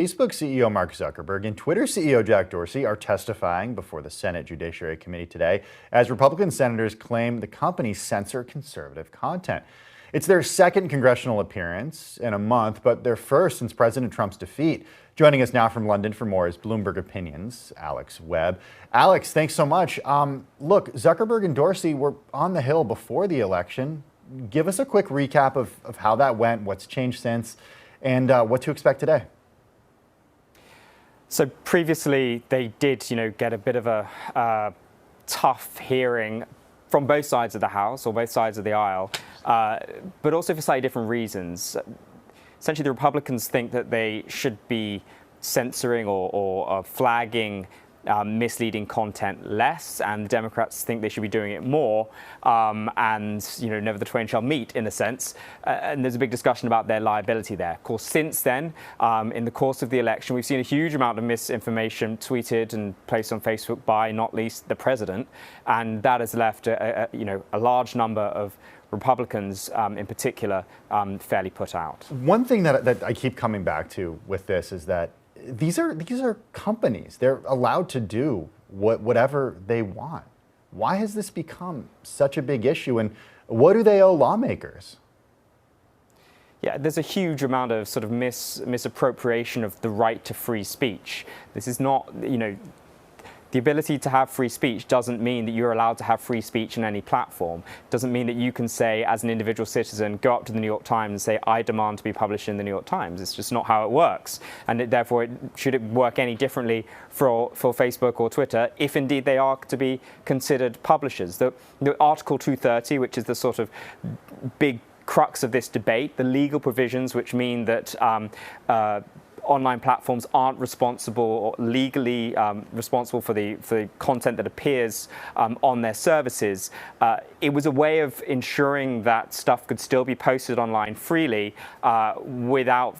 Facebook CEO Mark Zuckerberg and Twitter CEO Jack Dorsey are testifying before the Senate Judiciary Committee today as Republican senators claim the companies censor conservative content. It's their second congressional appearance in a month, but their first since President Trump's defeat. Joining us now from London for more is Bloomberg Opinion's Alex Webb. Alex, thanks so much. Look, Zuckerberg and Dorsey were on the Hill before the election. Give us a quick recap of how that went, what's changed since, and what to expect today. So previously, they did, get a bit of a tough hearing from both sides of the House or both sides of the aisle, but also for slightly different reasons. Essentially, the Republicans think that they should be censoring or flagging misleading content less, and the Democrats think they should be doing it more, and never the twain shall meet, in a sense. And there's a big discussion about their liability there. Of course, since then, in the course of the election, we've seen a huge amount of misinformation tweeted and placed on Facebook by, not least, the president, and that has left a large number of Republicans, in particular, fairly put out. One thing that I keep coming back to with this is that these are companies. They're allowed to do whatever they want. Why has this become such a big issue, and what do they owe lawmakers? Yeah, there's a huge amount of sort of misappropriation of the right to free speech. This is not, the ability to have free speech doesn't mean that you're allowed to have free speech on any platform. It doesn't mean that you can say, as an individual citizen, go up to the New York Times and say, I demand to be published in the New York Times. It's just not how it works. And therefore, should it work any differently for Facebook or Twitter, if indeed they are to be considered publishers? The Article 230, which is the sort of big crux of this debate, the legal provisions which mean that online platforms aren't responsible or legally responsible for the content that appears on their services. It was a way of ensuring that stuff could still be posted online freely without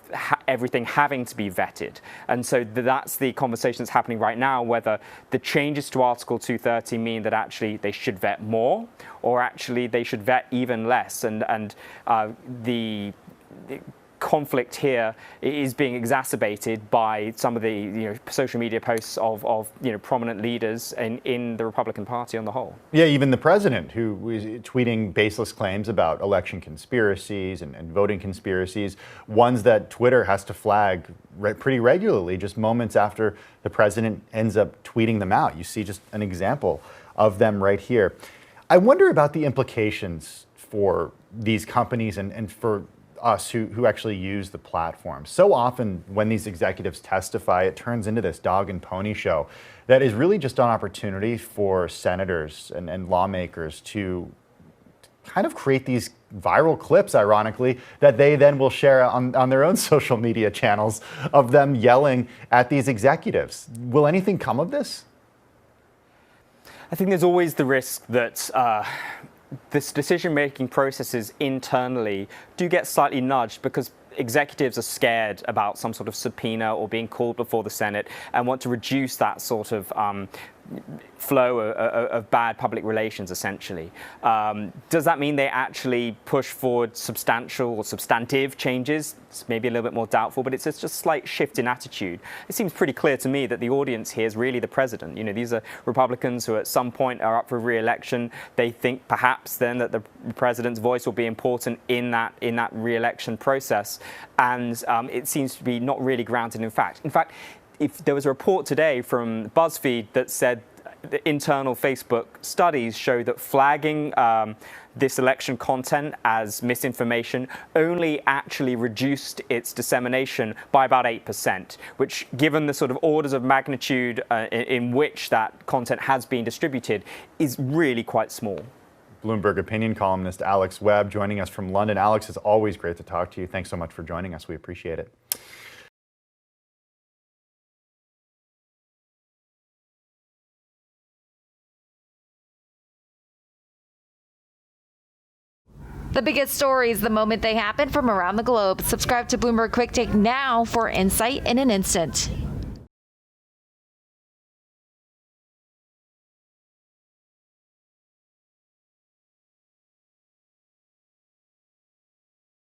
everything having to be vetted. And so that's the conversation that's happening right now, whether the changes to Article 230 mean that actually they should vet more, or actually they should vet even less. And the conflict here is being exacerbated by some of the social media posts of prominent leaders in the Republican Party on the whole. Yeah, even the president, who was tweeting baseless claims about election conspiracies and voting conspiracies, ones that Twitter has to flag pretty regularly, just moments after the president ends up tweeting them out. You see just an example of them right here. I wonder about the implications for these companies and for us who actually use the platform. So often when these executives testify, it turns into this dog and pony show that is really just an opportunity for senators and lawmakers to kind of create these viral clips, ironically, that they then will share on their own social media channels of them yelling at these executives. Will anything come of this? I think there's always the risk that this decision-making processes internally do get slightly nudged because executives are scared about some sort of subpoena or being called before the Senate and want to reduce that sort of flow of bad public relations, essentially. Does that mean they actually push forward substantial or substantive changes? It's maybe a little bit more doubtful, but it's just a slight shift in attitude. It seems pretty clear to me that the audience here is really the president. These are Republicans who at some point are up for re-election. They think perhaps then that the president's voice will be important in that re-election process. And it seems to be not really grounded in fact. In fact, if there was a report today from BuzzFeed that said the internal Facebook studies show that flagging this election content as misinformation only actually reduced its dissemination by about 8%, which, given the sort of orders of magnitude in which that content has been distributed, is really quite small. Bloomberg opinion columnist Alex Webb joining us from London. Alex, it's always great to talk to you. Thanks so much for joining us. We appreciate it. The biggest stories the moment they happen from around the globe. Subscribe to Bloomberg Quick Take now for insight in an instant.